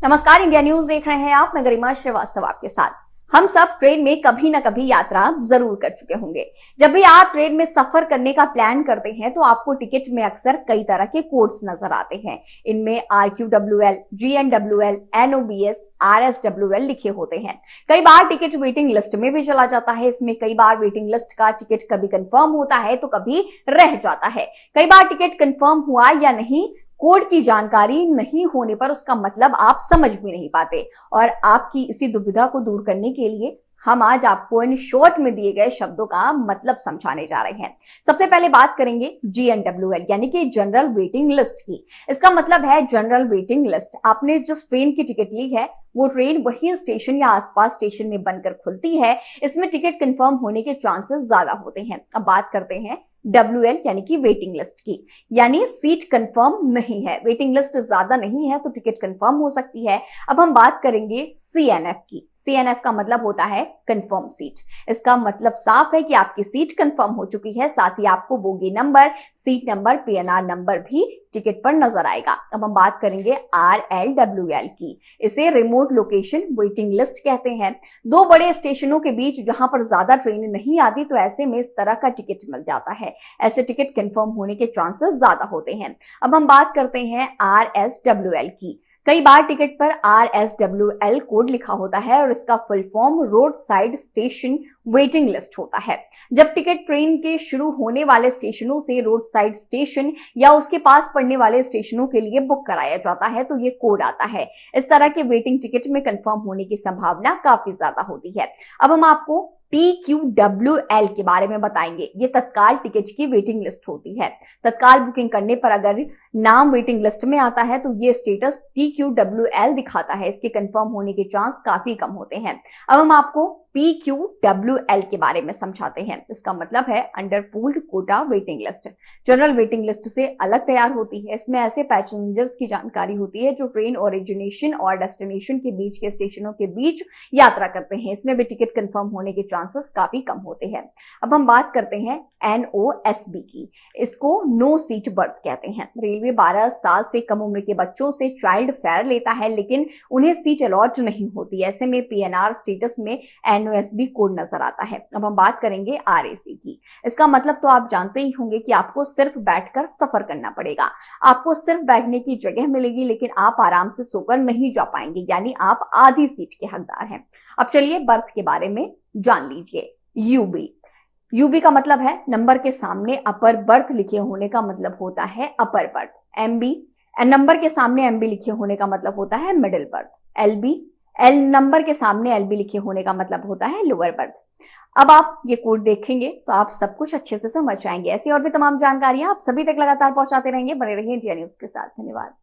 नमस्कार, India news देख रहे हैं आप। मैं गरिमा श्रीवास्तव आपके साथ। हम सब ट्रेन में कभी ना कभी यात्रा जरूर कर चुके होंगे। जब भी आप ट्रेन में सफर करने का प्लान करते हैं तो आपको टिकट में अक्सर कई तरह के कोड्स नजर आते हैं। इनमें RQWL, GNWL, NOBS, RSWL लिखे होते हैं। कई बार टिकट वेटिंग लिस्ट में भी चला जाता है। इसमें कई बार वेटिंग लिस्ट का टिकट कभी कंफर्म होता है तो कभी रह जाता है। कई बार टिकट कंफर्म हुआ या नहीं, कोड की जानकारी नहीं होने पर उसका मतलब आप समझ भी नहीं पाते। और आपकी इसी दुविधा को दूर करने के लिए हम आज आपको इन शॉर्ट में दिए गए शब्दों का मतलब समझाने जा रहे हैं। सबसे पहले बात करेंगे GNWL यानी कि जनरल वेटिंग लिस्ट की। इसका मतलब है जनरल वेटिंग लिस्ट। आपने जिस ट्रेन की टिकट ली है वो ट्रेन वही स्टेशन या आसपास स्टेशन में बनकर खुलती है। इसमें टिकट कंफर्म होने के चांसेस ज्यादा होते हैं। अब बात करते हैं WL यानी कि वेटिंग लिस्ट की, यानी सीट कंफर्म नहीं है। वेटिंग लिस्ट ज्यादा नहीं है तो टिकट कंफर्म हो सकती है। अब हम बात करेंगे CNF की। CNF का मतलब होता है कंफर्म सीट। इसका मतलब साफ है कि आपकी सीट कंफर्म हो चुकी है, साथ ही आपको bogie number, seat number, PNR number भी टिकट पर नजर आएगा। अब हम बात करेंगे RLWL की। इसे रिमोट लोकेशन वेटिंग लिस्ट कहते हैं। दो बड़े स्टेशनों के बीच जहां पर ज्यादा ट्रेन नहीं आती तो ऐसे में इस तरह का टिकट मिल जाता है। ऐसे टिकट कंफर्म होने के चांसेस ज्यादा होते हैं। अब हम बात करते हैं RSWL की। कई बार टिकट पर RSWL कोड लिखा होता है और इसका full form road side station waiting list होता है। जब टिकट ट्रेन के शुरू होने वाले स्टेशनों से रोड साइड स्टेशन या उसके पास पड़ने वाले स्टेशनों के लिए बुक कराया जाता है तो ये कोड आता है। इस तरह के वेटिंग टिकट में कंफर्म होने की संभावना काफी ज्यादा होती है। अब हम आपको TQWL के बारे में बताएंगे। ये तत्काल टिकट की वेटिंग लिस्ट होती है। तत्काल बुकिंग करने पर अगर नाम वेटिंग लिस्ट में आता है तो ये स्टेटस TQWL दिखाता है। इसके कंफर्म होने के चांस काफी कम होते हैं। अब हम आपको PQWL के बारे में समझाते हैं। इसका मतलब है under pooled quota waiting list. General waiting list से अलग तैयार होती है। इसमें ऐसे पैसेंजर्स की जानकारी होती है जो ट्रेन ओरिजिनेशन और डेस्टिनेशन के बीच के स्टेशनों के बीच यात्रा करते हैं। इसमें भी टिकट कंफर्म होने के चांसेस काफी कम होते हैं। अब हम बात करते हैं NOSB की। इसको नो सीट बर्थ कहते हैं। रेलवे 12 साल से कम उम्र के बच्चों से चाइल्ड फेयर लेता है लेकिन उन्हें सीट अलॉट नहीं होती। ऐसे में PNR स्टेटस में NOSB कोड नजर आता है। अब हम बात करेंगे RAC की। इसका मतलब तो आप जानते ही होंगे कि आपको सिर्फ बैठकर सफर करना पड़ेगा। आपको सिर्फ बैठने की जगह मिलेगी लेकिन आप आराम से सोकर नहीं जा पाएंगे, यानी आप आधी सीट के हकदार हैं। अब चलिए बर्थ के बारे में जान लीजिए। UB का मतलब है नंबर के सामने अपर बर्थ लिखे होने का मतलब होता है अपर बर्थ। MB नंबर के सामने MB लिखे होने का मतलब होता है मिडिल बर्थ। L नंबर के सामने LB लिखे होने का मतलब होता है लोअर बर्थ। अब आप ये कोड देखेंगे तो आप सब कुछ अच्छे से समझ जाएंगे। ऐसी और भी तमाम जानकारियां आप सभी तक लगातार पहुंचाते रहेंगे। बने रहिए इंडिया न्यूज के साथ। धन्यवाद।